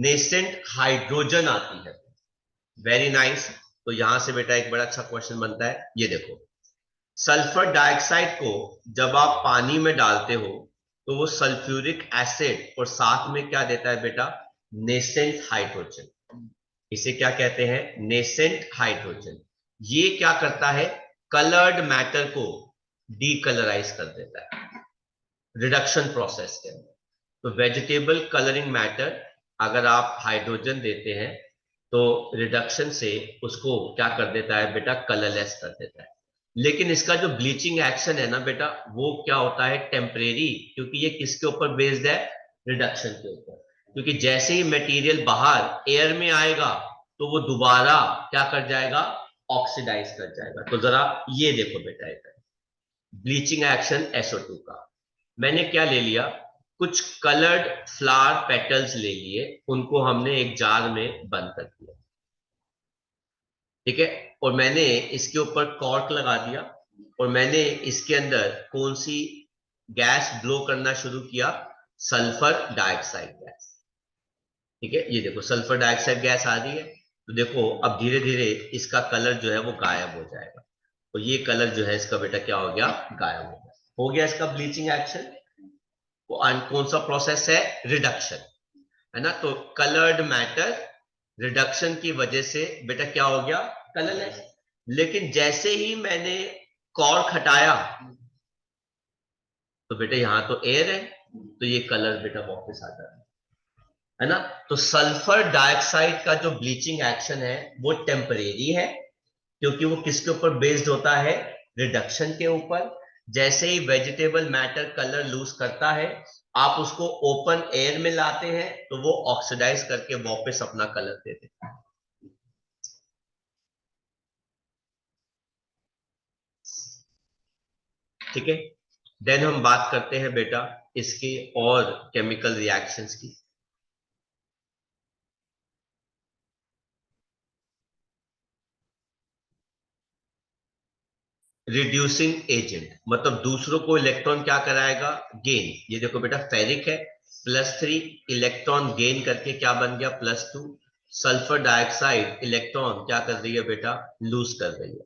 नेसेंट हाइड्रोजन आती है। Very nice. तो यहां से बेटा एक बड़ा अच्छा क्वेश्चन बनता है, ये देखो, सल्फर डाइऑक्साइड को जब आप पानी में डालते हो तो वो सल्फ्यूरिक एसिड और साथ में क्या देता है बेटा, नेसेंट हाइड्रोजन। इसे क्या कहते हैं, नेसेंट हाइड्रोजन। ये क्या करता है, कलर्ड मैटर को डीकलराइज कर देता है रिडक्शन प्रोसेस के अंदर। तो वेजिटेबल कलरिंग मैटर अगर आप हाइड्रोजन देते हैं तो रिडक्शन से उसको क्या कर देता है बेटा, कलरलेस कर देता है। लेकिन इसका जो ब्लीचिंग एक्शन है ना बेटा, वो क्या होता है, टेम्परेरी, क्योंकि ये किसके ऊपर बेस्ड है, रिडक्शन के ऊपर। क्योंकि जैसे ही मटेरियल बाहर एयर में आएगा तो वो दोबारा क्या कर जाएगा, ऑक्सीडाइज कर जाएगा। तो जरा ये देखो बेटा, ब्लीचिंग एक्शन SO2 का। मैंने क्या ले लिया, कुछ कलर्ड फ्लावर पेटल्स ले लिए, उनको हमने एक जार में बंद कर दिया। ठीक है, और मैंने इसके ऊपर कॉर्क लगा दिया, और मैंने इसके अंदर कौन सी गैस ब्लो करना शुरू किया, सल्फर डाइऑक्साइड गैस। ठीक है, ये देखो सल्फर डाइऑक्साइड गैस आ रही है, तो देखो अब धीरे धीरे इसका कलर जो है वो गायब हो जाएगा। तो ये कलर जो है इसका बेटा क्या हो गया, गायब हो गया इसका ब्लीचिंग एक्शन। कौन सा प्रोसेस है, रिडक्शन, है ना। तो कलर्ड मैटर रिडक्शन की वजह से बेटा क्या हो गया, कलरलेस। लेकिन जैसे ही मैंने कॉर्क हटाया तो बेटा यहां तो एयर है, तो ये कलर बेटा वापस आ जाता है ना। तो सल्फर डाइऑक्साइड का जो ब्लीचिंग एक्शन है वो टेम्परेरी है, क्योंकि वो किसके ऊपर बेस्ड होता है, रिडक्शन के ऊपर। जैसे ही वेजिटेबल मैटर कलर लूज करता है, आप उसको ओपन एयर में लाते हैं तो वो ऑक्सीडाइज करके वापस अपना कलर दे देता है। ठीक है, देन हम बात करते हैं बेटा इसके और केमिकल रिएक्शंस की। रिड्यूसिंग एजेंट मतलब दूसरों को इलेक्ट्रॉन क्या कराएगा, गेन। ये देखो बेटा फेरिक है, +3 इलेक्ट्रॉन गेन करके क्या बन गया, +2। सल्फर डाइऑक्साइड इलेक्ट्रॉन क्या कर रही है बेटा, लूज कर रही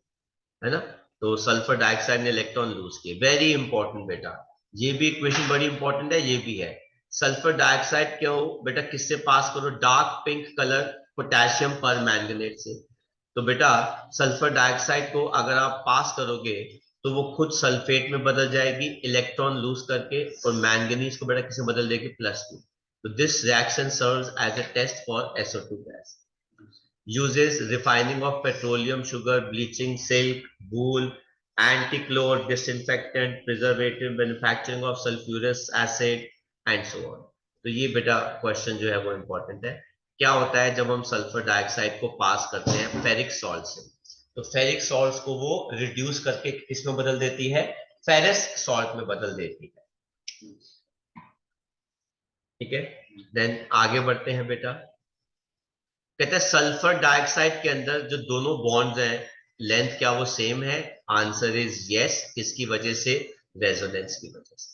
है ना। तो सल्फर डाइऑक्साइड ने इलेक्ट्रॉन लूज किए, वेरी इंपॉर्टेंट बेटा, ये भी इक्वेशन बड़ी इंपॉर्टेंट है, ये भी है। सल्फर डाइऑक्साइड क्यों बेटा, किससे पास करो, डार्क पिंक कलर पोटेशियम पर मैंगनेट से। तो बेटा सल्फर डाइऑक्साइड को अगर आप पास करोगे तो वो खुद सल्फेट में बदल जाएगी इलेक्ट्रॉन लूज करके, और मैंगनीज को बेटा किसे बदल देगी, +2। तो this reaction serves as a test for SO2 gas. Uses refining of petroleum, sugar, bleaching, silk, wool, anti-clor, disinfectant, preservative, manufacturing of sulfurous acid and so on। तो ये बेटा क्वेश्चन जो है वो इंपॉर्टेंट है। क्या होता है जब हम सल्फर डाइऑक्साइड को पास करते हैं फेरिक सॉल्ट से, तो फेरिक सॉल्ट को वो रिड्यूस करके किसमें बदल देती है, फेरस सॉल्ट में बदल देती है। ठीक है, देन आगे बढ़ते हैं बेटा। कहते हैं सल्फर डाइऑक्साइड के अंदर जो दोनों बॉन्ड्स हैं, लेंथ क्या वो सेम है, आंसर इज यस। किसकी वजह से, रेजोनेंस की वजह से।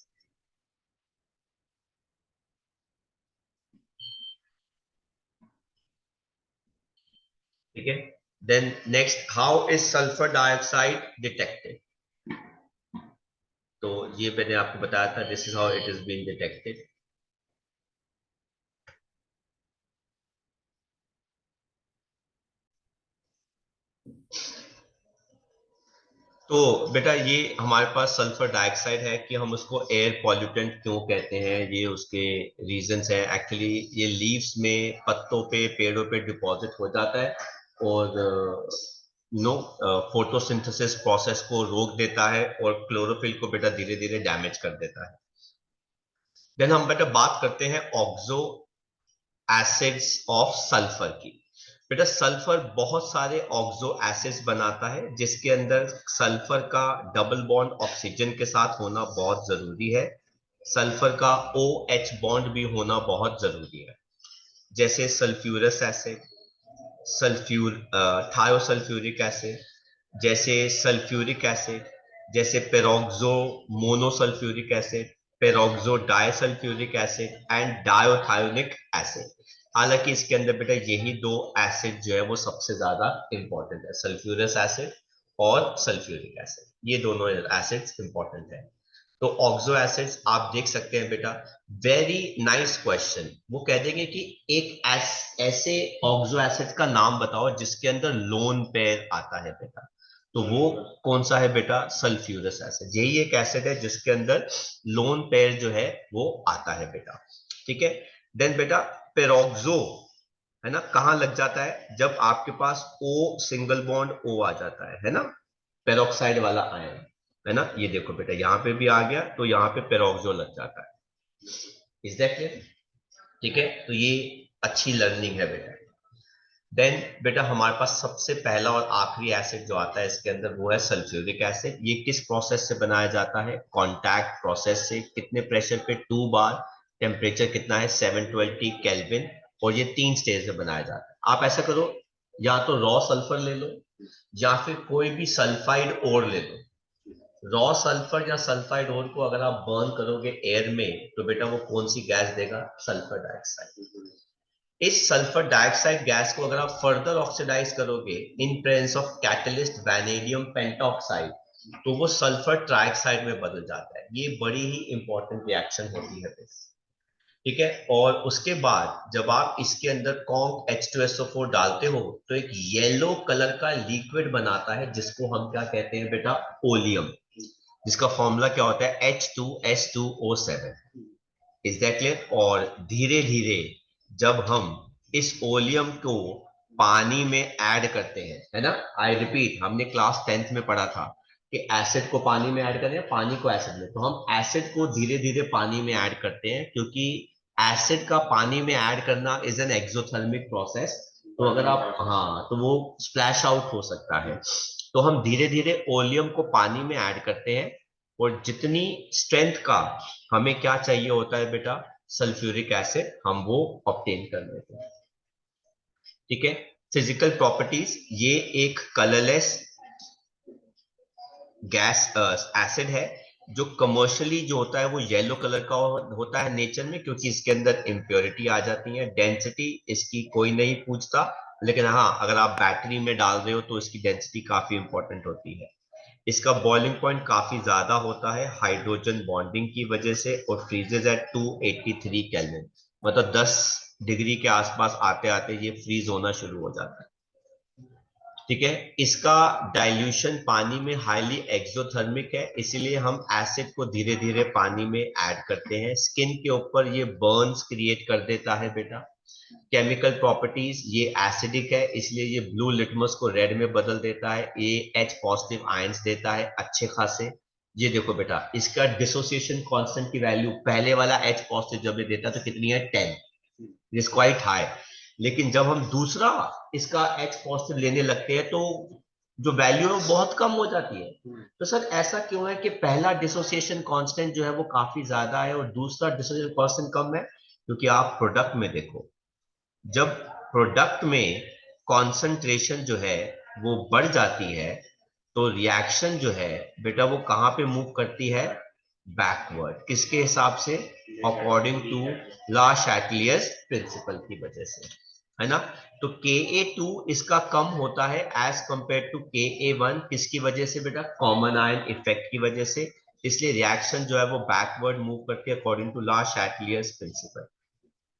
ठीक है, then next, how is sulphur dioxide detected. तो ये मैंने आपको बताया था, this is how it is being detected. तो बेटा ये हमारे पास सल्फर डाइऑक्साइड है कि हम उसको एयर पॉल्यूटेंट क्यों कहते हैं, ये उसके रीजंस हैं। एक्चुअली ये लीव्स में, पत्तों पे, पेड़ों पे डिपॉजिट हो जाता है और नो फोटोसिंथेसिस प्रोसेस को रोक देता है और क्लोरोफिल को बेटा धीरे धीरे डैमेज कर देता है। देन हम बेटा बात करते हैं ऑक्सो एसिड्स ऑफ सल्फर की। बेटा सल्फर बहुत सारे ऑक्सो एसिड्स बनाता है, जिसके अंदर सल्फर का डबल बॉन्ड ऑक्सीजन के साथ होना बहुत जरूरी है, सल्फर का OH बॉन्ड भी होना बहुत जरूरी है। जैसे सल्फ्यूरस एसिड, सल्फ्यूर थायोसल्फ्यूरिक एसिड, जैसे सल्फ्यूरिक एसिड, जैसे peroxo monosulfuric acid, peroxo डायसल्फ्यूरिक acid and डायोथायोनिक acid. हालांकि इसके अंदर बेटा यही दो एसिड जो है वो सबसे ज्यादा इंपॉर्टेंट है, सल्फ्यूरस एसिड और सल्फ्यूरिक एसिड, ये दोनों एसिड्स इंपॉर्टेंट है। तो ऑक्सो एसिड्स आप देख सकते हैं बेटा, वेरी नाइस क्वेश्चन। वो कह देंगे कि एक ऐसे ऑक्सो एसिड का नाम बताओ जिसके अंदर लोन पेयर आता है बेटा, तो वो कौन सा है बेटा, सल्फ्यूरस एसिड। यही एक एसिड है जिसके अंदर लोन पेयर जो है वो आता है बेटा। ठीक है, देन बेटा पेरोक्सो है ना, कहां लग जाता है, जब आपके पास O सिंगल बॉन्ड O आ जाता है ना, पेरोक्साइड वाला आयन, है ना। ये देखो बेटा यहां पे भी आ गया, तो यहां पे पेरोक्सो लग जाता है। Is that clear. ठीक है, तो ये अच्छी लर्निंग है बेटा। देन बेटा हमारे पास सबसे पहला और आखिरी एसिड जो आता है इसके अंदर वो है सल्फ्यूरिक एसिड। ये किस प्रोसेस से बनाया जाता है, कॉन्टैक्ट प्रोसेस से। कितने प्रेशर पे, 2 बार, टेम्परेचर कितना है, 720 केल्विन, और ये 3 स्टेज में बनाया जाता है। आप ऐसा करो, या तो रॉ सल्फर ले लो या फिर कोई भी सल्फाइड ओर ले लो। रॉ सल्फर या सल्फाइड ओर को अगर आप बर्न करोगे एयर में तो बेटा वो कौन सी गैस देगा, सल्फर डाइऑक्साइड। इस सल्फर डाइऑक्साइड गैस को अगर आप फर्दर ऑक्सीडाइज करोगे in presence of catalyst vanadium pentoxide, तो वो सल्फर ट्राइऑक्साइड में बदल जाता है। ये बड़ी ही इंपॉर्टेंट रिएक्शन होती है। ठीक है, और उसके बाद जब आप इसके अंदर कॉन्क H2SO4 डालते हो तो एक येलो कलर का लिक्विड बनाता है जिसको हम क्या कहते हैं बेटा, ओलियम, जिसका फॉर्मूला क्या होता है H2S2O7। Is that clear? और धीरे धीरे जब हम इस ओलियम को पानी में ऐड करते हैं, है ना, आई रिपीट, हमने क्लास 10th में पढ़ा था कि एसिड को पानी में ऐड करें, पानी को एसिड में, तो हम एसिड को धीरे धीरे पानी में ऐड करते हैं क्योंकि एसिड का पानी में ऐड करना इज एन एक्सोथर्मिक प्रोसेस। तो अगर आप, हाँ, तो वो स्प्लैश आउट हो सकता है। तो हम धीरे धीरे ओलियम को पानी में ऐड करते हैं और जितनी स्ट्रेंथ का हमें क्या चाहिए होता है बेटा, सल्फ्यूरिक एसिड, हम वो ऑब्टेन कर लेते हैं। ठीक है, फिजिकल प्रॉपर्टीज, ये एक कलरलेस गैस एसिड है जो कमर्शियली जो होता है वो येलो कलर का होता है नेचर में, क्योंकि इसके अंदर इम्प्योरिटी आ जाती है। डेंसिटी इसकी कोई नहीं पूछता, लेकिन हाँ, अगर आप बैटरी में डाल रहे हो तो इसकी डेंसिटी काफी इंपॉर्टेंट होती है। इसका बॉइलिंग पॉइंट काफी ज्यादा होता है हाइड्रोजन बॉन्डिंग की वजह से, और फ्रीजेज एट 283 केल्विन, मतलब 10 डिग्री के आसपास आते आते ये फ्रीज होना शुरू हो जाता है। ठीक है, इसका डाइल्यूशन पानी में हाईली एक्सोथर्मिक है, इसीलिए हम एसिड को धीरे धीरे पानी में ऐड करते हैं। स्किन के ऊपर ये बर्न्स क्रिएट कर देता है बेटा। केमिकल प्रॉपर्टीज, ये एसिडिक है इसलिए ये ब्लू लिटमस को रेड में बदल देता है। ये H पॉजिटिव आयंस देता है अच्छे खासे। ये देखो बेटा, इसका डिसोसिएशन कांस्टेंट की वैल्यू, पहले वाला H पॉजिटिव जब ये देता तो कितनी है, 10, इज क्वाइट हाई। लेकिन जब हम दूसरा इसका H पॉजिटिव लेने लगते हैं तो जो वैल्यू है वो बहुत कम हो जाती है। तो सर ऐसा क्यों है कि पहला डिसोसिएशन कांस्टेंट जो है वो काफी ज्यादा है और दूसरा डिसोसिएशन कांस्टेंट कम है? क्योंकि आप प्रोडक्ट में देखो, जब प्रोडक्ट में कॉन्सेंट्रेशन जो है वो बढ़ जाती है तो रिएक्शन जो है बेटा वो कहां पे मूव करती है, बैकवर्ड। किसके हिसाब से? According to Le Chatelier's principal की वजह से, है ना। तो Ka2 इसका कम होता है एज कंपेयर टू Ka1, किसकी वजह से बेटा, कॉमन आयन इफेक्ट की वजह से। इसलिए रिएक्शन जो है वो बैकवर्ड मूव करती है according to Le Chatelier's principle.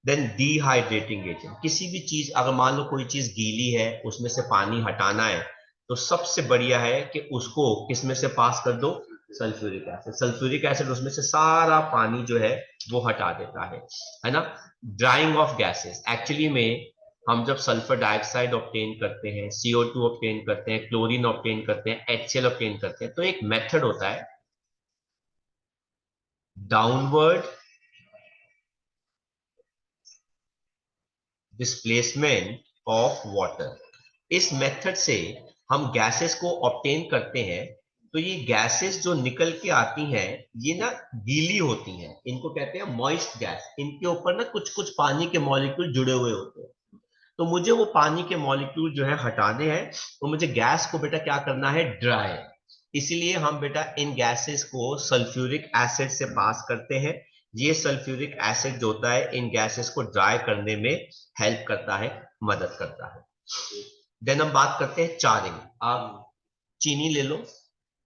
Then dehydrating agent, किसी भी चीज, अगर मान लो कोई चीज गीली है उसमें से पानी हटाना है तो सबसे बढ़िया है कि उसको किस में से पास कर दो, सल्फ्यूरिक एसिड। सल्फ्यूरिक एसिड उसमें से सारा पानी जो है वो हटा देता है ना। ड्राइंग ऑफ गैसेस, एक्चुअली में हम जब सल्फर डाइऑक्साइड ऑब्टेन करते हैं, CO2 ऑब्टेन करते हैं, क्लोरीन ऑब्टेन करते हैं, HCl ऑब्टेन करते हैं, तो एक मेथड होता है डाउनवर्ड डिस्प्लेसमेंट ऑफ वाटर। इस मेथड से हम गैसेस को ऑब्टेन करते हैं। तो ये गैसेस जो निकल के आती हैं ये ना गीली होती हैं, इनको कहते हैं मॉइस्ट गैस। इनके ऊपर ना कुछ कुछ पानी के मॉलिक्यूल जुड़े हुए होते हैं। तो मुझे वो पानी के मॉलिक्यूल जो है हटाने हैं, तो मुझे गैस को बेटा क्या करना है, ड्राई। इसीलिए हम बेटा इन गैसेस को सल्फ्यूरिक एसिड से पास करते हैं। ये सल्फ्यूरिक एसिड जो होता है इन गैसेस को ड्राई करने में हेल्प करता है, मदद करता है। देन हम बात करते हैं चारिंग। आप चीनी ले लो,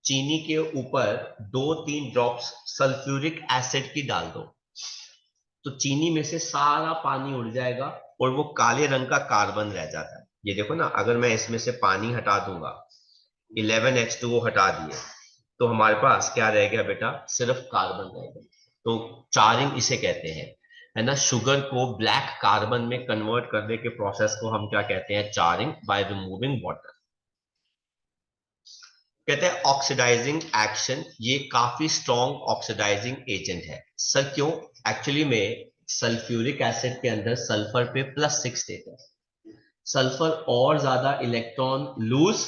चीनी के ऊपर 2-3 ड्रॉप्स सल्फ्यूरिक एसिड की डाल दो, तो चीनी में से सारा पानी उड़ जाएगा और वो काले रंग का कार्बन रह जाता है। ये देखो ना, अगर मैं इसमें से पानी हटा दूंगा, 11H2O हटा दिए, तो हमारे पास क्या रह गया बेटा, सिर्फ कार्बन रह गया। तो चारिंग इसे कहते हैं, है ना। शुगर को ब्लैक कार्बन में कन्वर्ट करने के प्रोसेस को हम क्या कहते हैं, चारिंग, बाय रिमूविंग वाटर। कहते हैं ऑक्सीडाइजिंग एक्शन, ये काफी स्ट्रॉन्ग ऑक्सीडाइजिंग एजेंट है। सर क्यों? एक्चुअली में सल्फ्यूरिक एसिड के अंदर सल्फर पे +6 स्टेट है। सल्फर और ज्यादा इलेक्ट्रॉन लूज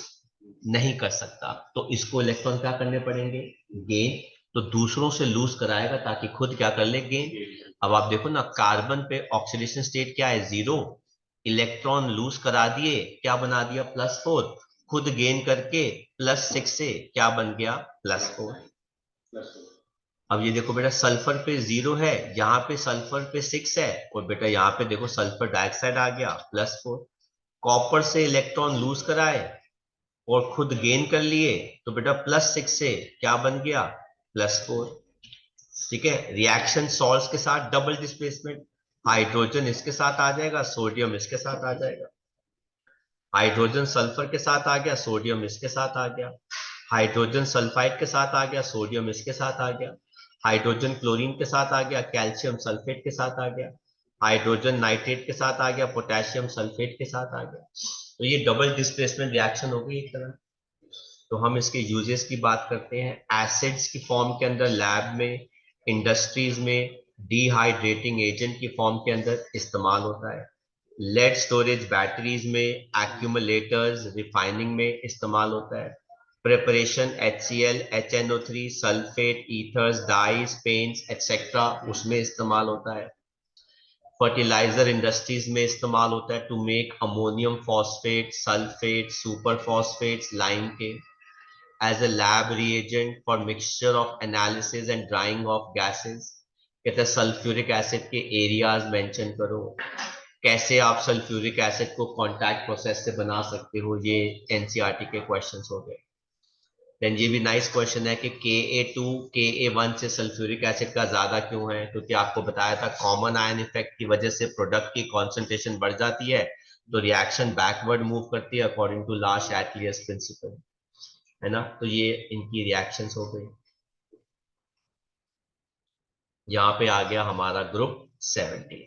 नहीं कर सकता, तो इसको इलेक्ट्रॉन क्या करने पड़ेंगे, गेन। तो दूसरों से लूज कराएगा ताकि खुद क्या कर ले, गेन। अब आप देखो ना, कार्बन पे ऑक्सीडेशन स्टेट क्या है, 0। इलेक्ट्रॉन लूज करा दिए, क्या बना दिया, +4। खुद गेन करके +6 से क्या बन गया, +4। अब ये देखो बेटा, सल्फर पे 0 है, यहाँ पे सल्फर पे 6 है, और बेटा यहाँ पे देखो सल्फर डाइऑक्साइड आ गया +4। कॉपर से इलेक्ट्रॉन लूज कराए और खुद गेन कर लिए, तो बेटा +6 से क्या बन गया, +4। ठीक है, रिएक्शन सॉल्ट्स के साथ डबल डिस्प्लेसमेंट, हाइड्रोजन इसके साथ आ जाएगा, सोडियम इसके साथ आ जाएगा। हाइड्रोजन सल्फर के साथ आ गया, सोडियम इसके साथ आ गया। हाइड्रोजन सल्फाइड के साथ आ गया, सोडियम इसके साथ आ गया। हाइड्रोजन क्लोरीन के साथ आ गया, कैल्शियम सल्फेट के साथ आ गया। हाइड्रोजन नाइट्रेट के साथ आ गया, पोटेशियम सल्फेट के साथ आ गया। तो ये डबल डिस्प्लेसमेंट रिएक्शन हो गई एक तरह। तो हम इसके यूजेस की बात करते हैं। एसिड्स की फॉर्म के अंदर लैब में, इंडस्ट्रीज में डिहाइड्रेटिंग एजेंट की फॉर्म के अंदर इस्तेमाल होता है। लेड स्टोरेज बैटरीज में, एक्यूमुलेटर्स, रिफाइनिंग में इस्तेमाल होता है। Preparation HCl, HNO3, sulphate, ethers, dyes, paints etcetera उसमें इस्तेमाल होता है। फर्टिलाइजर इंडस्ट्रीज में इस्तेमाल होता है to make ammonium phosphate, sulphate, super phosphates lime के। As a lab reagent for mixture of analysis and drying of gases. कहते हैं सल्फ्यूरिक एसिड के एरियाज मेंशन करो, कैसे आप सल्फ्यूरिक एसिड को कॉन्टैक्ट प्रोसेस से बना सकते हो, ये एनसीईआरटी के क्वेश्चंस हो गए। देन ये भी नाइस क्वेश्चन है कि Ka2 Ka1 से सल्फ्यूरिक एसिड का ज्यादा क्यों है, क्योंकि आपको बताया था कॉमन आयन इफेक्ट की वजह से प्रोडक्ट की कॉन्सेंट्रेशन बढ़ जाती है, तो रिएक्शन बैकवर्ड मूव करती है अकॉर्डिंग टू लाश एटलियस प्रिंसिपल, है ना। तो ये इनकी रिएक्शंस हो गई। यहाँ पे आ गया हमारा ग्रुप 70।